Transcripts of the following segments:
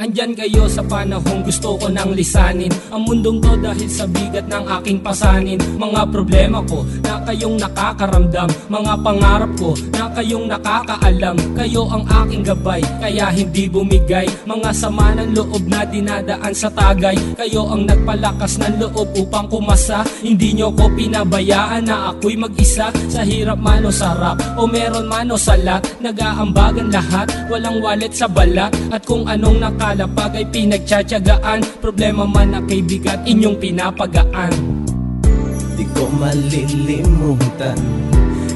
Andyan kayo sa panahong gusto ko nang lisanin ang mundong to dahil sa bigat ng aking pasanin. Mga problema ko na kayong nakakaramdam, mga pangarap ko na kayong nakakaalam. Kayo ang aking gabay, kaya hindi bumigay. Mga sama ng loob na dinadaan sa tagay, kayo ang nagpalakas ng loob upang kumasa. Hindi nyo ko pinabayaan na ako'y mag-isa. Sa hirap man o sarap, o meron man o salat, nag-aambagan lahat, walang wallet sa balat. At kung anong nakalapag ay pinagtsatsagaan, problema man na kay bigat inyong pinapagaan. Di ko malilimutan,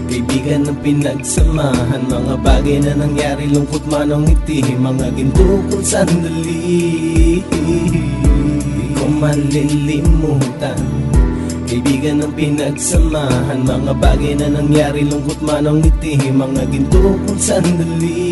kaibigan ng pinagsamahan, mga bagay na nangyari, lungkot man o ngiti, mga ginto kong sandali. Di ko malilimutan, kaibigan ng pinagsamahan, mga bagay na nangyari, lungkot man o ngiti, mga ginto kong sandali.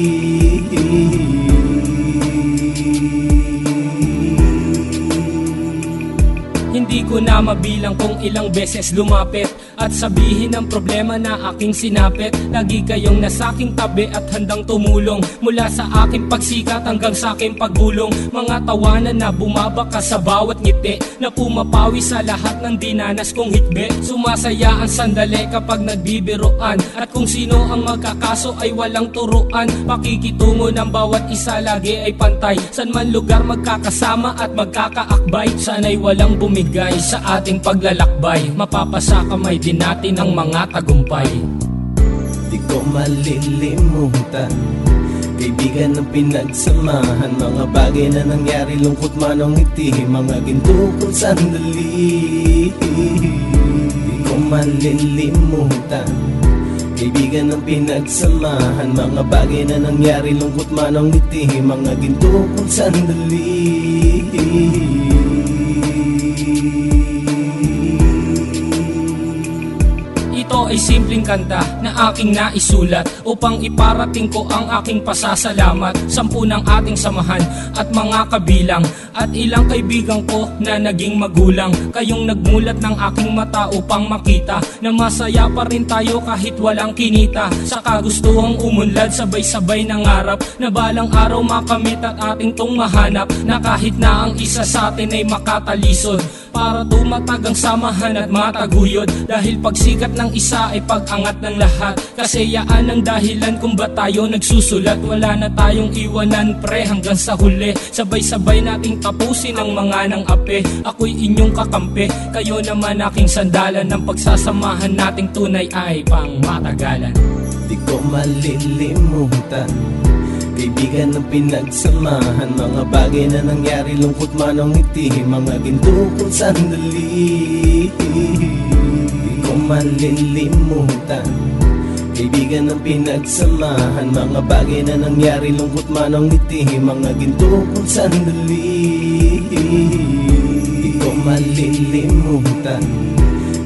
Hindi ko na mabilang kung ilang beses lumapit at sabihin ang problema na aking sinapit. Lagi kayong nasa aking tabi at handang tumulong, mula sa aking pagsikat hanggang sa aking paggulong. Mga tawanan na bumabaka sa bawat ngiti, na pumapawi sa lahat ng dinanas kong hitbe. Sumasaya ang sandali kapag nagbibiroan, at kung sino ang magkakaso ay walang turuan. Pakikitungo ng bawat isa lagi ay pantay, san man lugar magkakasama at magkakaakbay. Sana'y walang bumigay sa ating paglalakbay, mapapasa kamay din natin ang mga tagumpay. Di ko malilimutan, kaibigan ng pinagsamahan, mga bagay na nangyari, lungkot man o ngiti, mga ginto kong sandali. Di ko malilimutan, kaibigan ng pinagsamahan, mga bagay na nangyari, lungkot man o ngiti, mga ginto kong sandali. Ito ay simpleng kanta na aking naisulat upang iparating ko ang aking pasasalamat. 10 ng ating samahan at mga kabilang, at ilang kaibigan ko na naging magulang. Kayong nagmulat ng aking mata upang makita na masaya pa rin tayo kahit walang kinita. Sa kagustuhang umunlad, sabay-sabay nangarap na balang araw makamit at ating tong mahanap, na kahit na ang isa sa atin ay makatalisod, para tumatag ang samahan at mataguyod. Dahil pagsikat ng isa ay pag-angat ng lahat, kasayaan ang dahilan kung ba't tayo nagsusulat. Wala na tayong iwanan pre hanggang sa huli, sabay-sabay nating tapusin ang mga nang ape. Ako'y inyong kakampi, kayo naman aking sandalan, ng pagsasamahan nating tunay ay pang matagalan. Di ko malilimutan, kaibigan ng pinagsamahan, mga bagay na nangyari, lungkot man o ngiti, mga ginto kong sandali. Di ko malilimutan, kaibigan ng pinagsamahan, mga bagay na nangyari, lungkot man o ngiti, mga ginto kong sandali. Di ko malilimutan,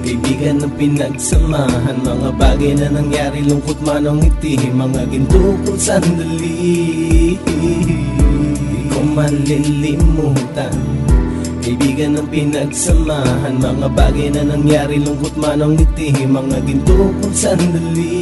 kaibigan ng pinagsamahan, mga bagay na nangyari, lungkot man o ngiti, mga ginto kong sandali. Di ko malilimutan, kaibigan ng pinagsamahan, mga bagay na nangyari, lungkot man o ngiti, mga ginto kong sandali.